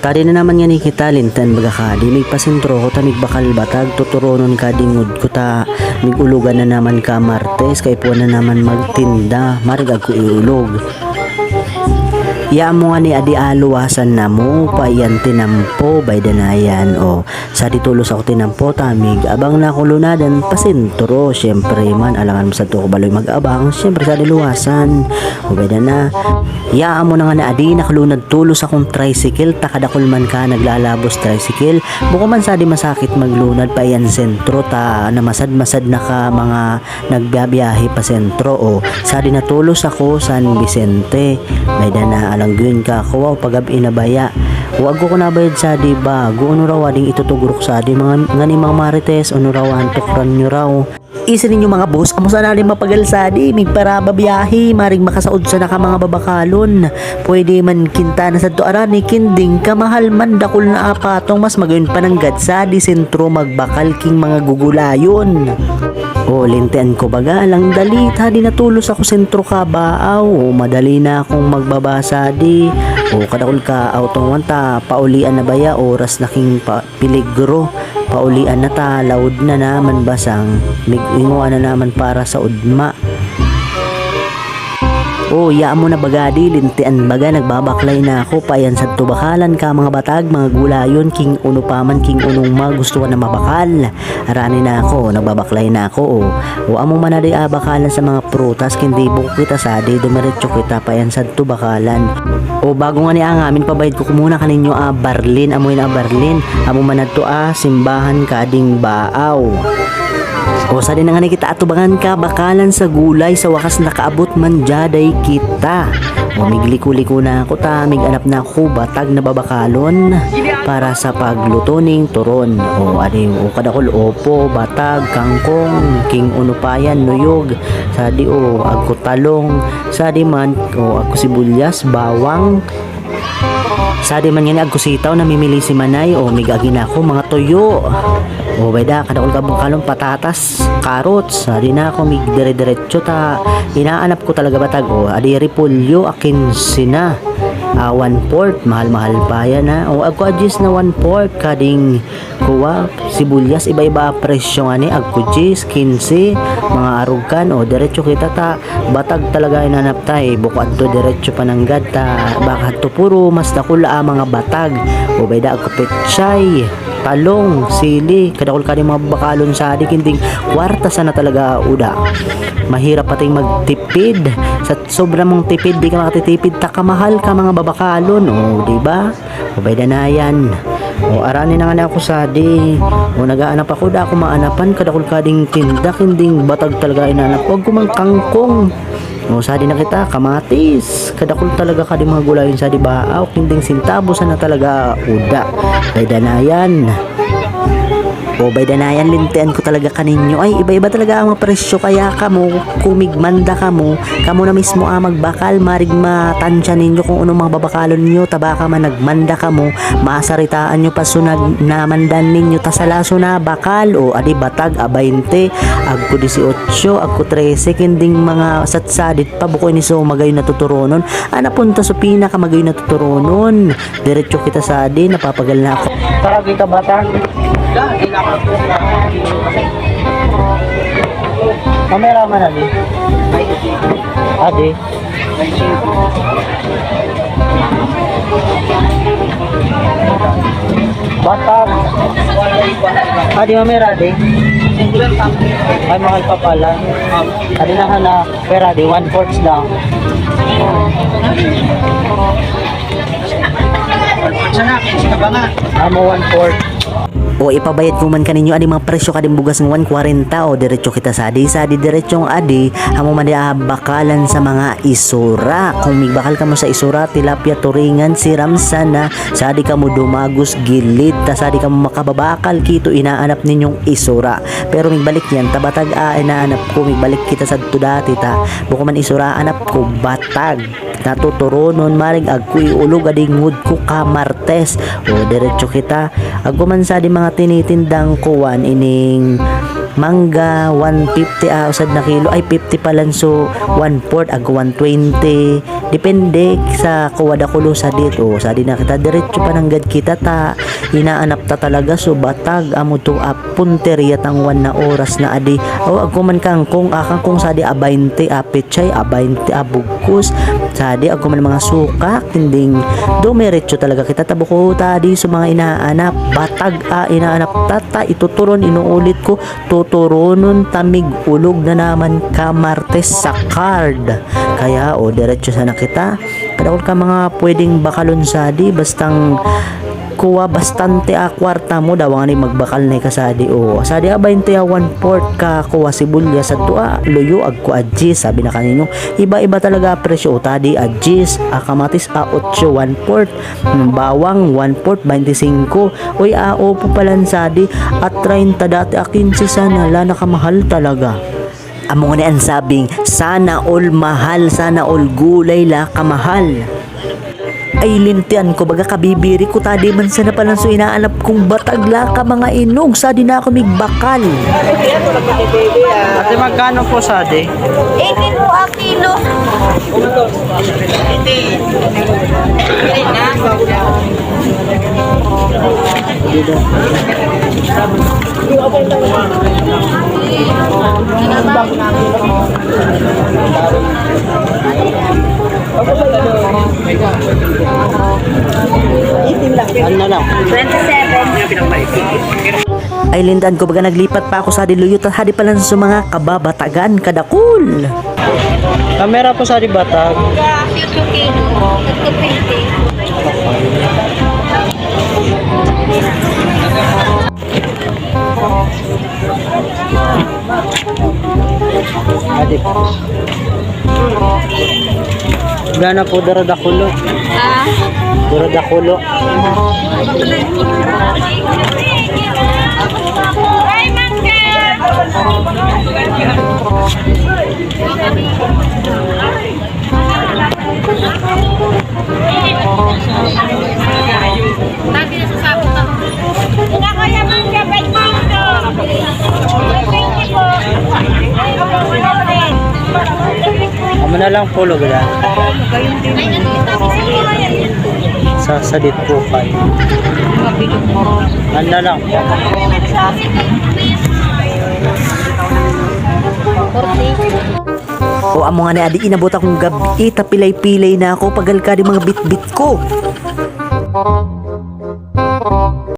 Tadi na naman nga ni kita lintan baga ka di mig pasintro ko ta mig bakal batag tuturonon ka dingud ko ta mig ulugan na naman ka martes kay po na naman magtinda marigag ko iulog. Ya mo nga ni adi aluwasan na mo payan tinampo by danayan sa ditulos ako tinampo tamig abang na kulunadan pasintro syempre man alangan mo sa to ko baloy mag-abang syempre sa diluwasan by dana ya mo na nga na adi nakalunad tulos akong tricycle takadakol man ka naglalabos tricycle buko man sa di masakit maglunad payan sentro ta namasad-masad na ka mga nagbiyahe pa sentro sa di natulos ako San Vicente by dana langgun ka ko pagabi na baya wag ko nabayad sa di ba guno raw ading itutugurok sa di mga ngani mga marites uno raw antokran nyo raw isa ninyo mga boss amo sana rin mapagal sa di mig para babiyahe maring makasaod sa naka mga babakalon pwede man kinta na sa tuaran ni kinding kamahal man dakol na apatong mas magayon pananggad sa di sentro magbakal king mga gugulayon. Lintean ko baga lang dali tadi natulos ako sentro ka baaw madali na akong magbabasa di kadakol ka autong wanta paulian na baya oras na king piligro paulian na ta laud na naman basang miginguan na naman para sa udma. Ya mo na bagadi lintian baga nagbabaklay na ako payan sa tubakalan ka mga batag mga gulayon king uno paman king unong magustuhan na mabakal arani na ako nagbabaklay na ako amo man na di abakalan sa mga prutas kindi buko kita sa di dumiretso kita payan sa tubakalan bago nga ni ang amin pabayad ko muna kaninyo Barlin amoy na Barlin amo man na to simbahan kading baaw. Sa din nga ni kita atubangan ka bakalan sa gulay sa wakas nakaabot man jaday kita. Migliko-liko na ako ta miganap na ako batag na babakalon para sa paglutoning turon. Adi kadakol opo batag kangkong king unupayan nuyog sa di agko talong sa di man agko sibuyas bawang sa di man nga agko sitaw namimili si Manay migagi na ako mga toyo. Bayda kadakol ka bungkalong patatas carrots di na ako mig dire-diretso ta inaanap ko talaga batag adi repolyo akin sina 1/4 mahal-mahal pa yan agko adjust na 1/4 kading kuwa sibuyas iba-iba presyo nga ni agko 10 15 mga arugan diretso kita ta batag talaga inanap ta buko adto diretso pananggad ta baka to puro mas dakula mga batag bayda agko petchay talong, sili, kadakol ka rin mga bakalon sa adik, hindi kwarta sana talaga uda. Mahirap pating magtipid. Sa sobrang mong tipid, di ka makatitipid, takamahal ka mga babakalon, diba? Bayda na yan. Arani na nga na ako sa di. Nagaanap ako, da ako maanapan, kadakol ka ding tindak, hindi batag talaga inanap. Huwag kumang kangkong. Sa di na kita, kamatis. Kadakol talaga ka di mga gulayon sa di baaw. Kinding sintabo sana talaga uda. Bayda na yan. Bayda na yan, lintian ko talaga kaninyo. Ay, iba-iba talaga ang presyo kaya kamo, kumigmanda kamo na mismo magbakal, marig matansya ninyo kung ano mga babakalon nyo, tabaka man nagmanda kamo, maasaritaan nyo pasunag na mandan ninyo, tasalaso na bakal, adi batag, 20, agko 18, agko 13, kinding mga satsadit pa, bukoy ni so magayon natuturonon, napunta sa pinaka magayon natuturonon, diretso kita sa di, napapagal na ako. Tara kita batang. Kamera man adi. Adi. Batang. Adi mamera adi. Ay mahal pa pala. Adi na pera adi 1/4 lang. Sana kita banget. Amo 1/4. Ipabayad ko man kaninyo adi mga presyo kading bugas ng 140 diretso kita sa adi diretsong adi amo man di bakalan sa mga isura kung migbakal ka mo sa isura tilapia turingan siram sana sa adi ka mo dumagos gilid ta sa adi ka mo makababakal kito inaanap ninyong isura pero migbalik yan tabatag inaanap ko migbalik kita sa dati ta buko man isura anap ko batag natuturonon maring agku iulog ading ngud ko ka martes diretso kita agko man sa di mga tinitindang kuwan ining mangga 150 usad na kilo ay 50 palan so 1/4 ag 120 depende sa kuwada kulo sa dito sa di na kita diretso pananggad kita ta inaanap ta talaga so batag amo to punteriya tangwan na oras na adi o agko man kang kung akang kung sa di a 20 pechay a 20 bugkos sa di agko man mga suka kinding dumiretso talaga kita tabuko tadi so mga inaanap batag inaanap tata ituturon inuulit ko tuturunon tamig ulog na naman ka martes sa card kaya diretso sana kita kadakol ka mga pwedeng bakalon sa di bastang kuha bastante kwarta mo daw nga ni magbakal na kasadi sadi 20 1/4 ka kuha sibulya sa tua luyo ag ko adjis sabi na kanino iba-iba talaga presyo tadi adjis kamatis 8 1/4 bawang 1/4 25 uy po palan sadi at 30 dati 15 sana la nakamahal talaga amo nga ni ang sabing sana all mahal sana all gulay la kamahal ay lintian ko baga kabibiri ko tadi man sana palang so inaanap kong batagla ka mga inog sa di na ako migbakal Ate, magkano po sa ate? 18 po ang kilo. Ano lang? 27. ay lindan ko baga naglipat pa ako sa diluyot at hadi palang sa mga kababatagan kadakul Kamera po sa ate batag. 2 kilo. 220. Ate. Gana po daradakulo. Daradakulo. Ay, Tadi na sasabot na. Wala kaya man siya, 20 po. 20 po. Amo na lang pulo gala. Sa dit po kayo. Ano na lang. amo nga ni adi inabot akong gabi tapilay-pilay na ako pagal ka di mga bit-bit ko